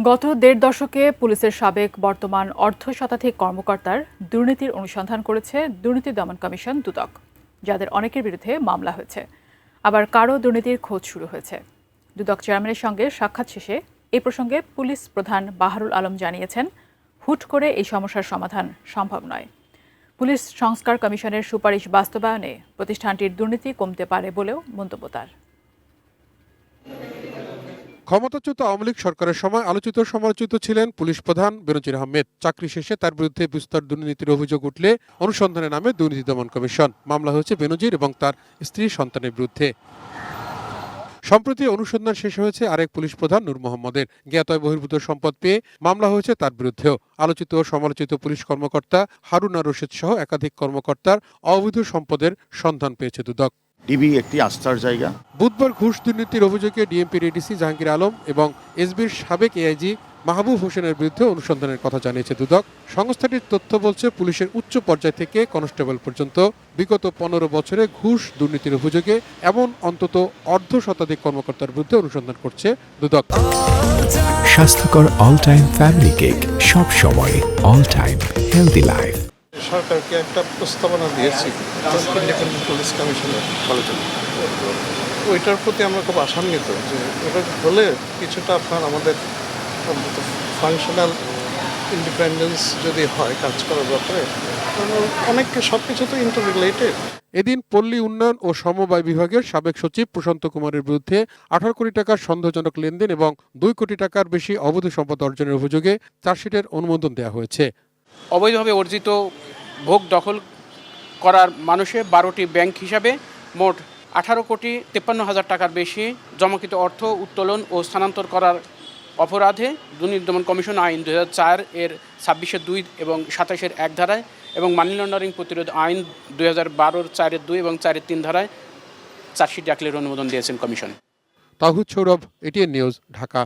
গত দেড় দশকে পুলিশের সাবেক বর্তমান অর্ধ শতাধিক কর্মকর্তার দুর্নীতির অনুসন্ধান করেছে দুর্নীতি দমন কমিশন দুদক, যাদের অনেকের বিরুদ্ধে মামলা হয়েছে। আবার কারো দুর্নীতির খোঁজ শুরু হয়েছে। দুদক চেয়ারম্যানের সঙ্গে সাক্ষাৎ শেষে এই প্রসঙ্গে পুলিশ প্রধান বাহারুল আলম জানিয়েছেন, হুট করে এই সমস্যার সমাধান সম্ভব নয়। পুলিশ সংস্কার কমিশনের সুপারিশ বাস্তবায়নে প্রতিষ্ঠানটির দুর্নীতি কমতে পারে বলেও মন্তব্য তার। ক্ষমতাচ্যুত আওয়ামী লীগ সরকারের সময় আলোচিত সমালোচিত ছিলেন পুলিশ প্রধান বেনজির আহমেদ। চাকরি শেষে তার বিরুদ্ধে বিস্তর দুর্নীতির অভিযোগ উঠলে অনুসন্ধানে নামে দুর্নীতি দমন কমিশন। মামলা হয়েছে বেনজির এবং তার স্ত্রী সন্তানের বিরুদ্ধে। সম্প্রতি অনুসন্ধান শেষ হয়েছে আরেক পুলিশ প্রধান নূর মোহাম্মদের। জ্ঞাতয় বহির্ভূত সম্পদ পেয়ে মামলা হয়েছে তার বিরুদ্ধেও। আলোচিত ও সমালোচিত পুলিশ কর্মকর্তা হারুনা রশিদ সহ একাধিক কর্মকর্তার অবৈধ সম্পদের সন্ধান পেয়েছে দুদক। ডিবি একটি আস্থার জায়গা। বুধবার ঘুষ দুর্নীতির অভিযোগে ডিএমপির এডিসি জাহাঙ্গীর আলম এবং এসবির সাবেক এআইজি মাহবুব হোসেনের বিরুদ্ধে অনুসন্ধানের কথা জানিয়েছে দুদক। সংস্থাটির তথ্য বলছে, পুলিশের উচ্চ পর্যায় থেকে কনস্টেবল পর্যন্ত বিগত 15 বছরে ঘুষ দুর্নীতির অভিযোগে এমন অন্তত অর্ধ শতাধিক কর্মকর্তার বিরুদ্ধে অনুসন্ধান করছে দুদক। স্বাস্থ্যকর অল টাইম ফ্যামিলি কেক, সব সময় অল টাইম হেলদি লাইফ। সরকারকে একটা প্রস্তাবনা দিয়েছি ইন্ডিপেন্ডেন্ট পুলিশ কমিশনের ওইটার প্রতি আমরা খুব আশান্বিত যে ওটা হলে কিছুটা আপনার আমাদের ফাংশনাল ইন্ডিপেন্ডেন্স যদি হয় কাজ করার ব্যাপারে, অনেককে সব কিছু তো ইন্টার রিলেটেড। এদিন পল্লী উন্নয়ন ও সমবায় বিভাগের সাবেক সচিব প্রশান্ত কুমারের বিরুদ্ধে 18 কোটি টাকার সন্দেহজনক লেনদেন এবং 2 কোটি টাকার বেশি অবৈধ সম্পদ অর্জনের অভিযোগে চার্জশিটের অনুমোদন দেওয়া হয়েছে। অবৈধভাবে অর্জিত ভোগ দখল করার মানুষে 12টি ব্যাংক হিসাবে মোট 18,53,00,000 টাকার বেশি জমাকৃত অর্থ উত্তোলন ও স্থানান্তর করার অপরাধে দুর্নীতি দমন কমিশন আইন 2004 এর 26-2 এবং 27-1 ধারায় এবং মানি লন্ডারিং প্রতিরোধ আইন 2012-র 4-2 এবং 4-3 ধারায় চার্জশিট দাখিলের অনুমোদন দিয়েছেন কমিশন। তাহিদ সৌরভ, এটিএন নিউজ, ঢাকা।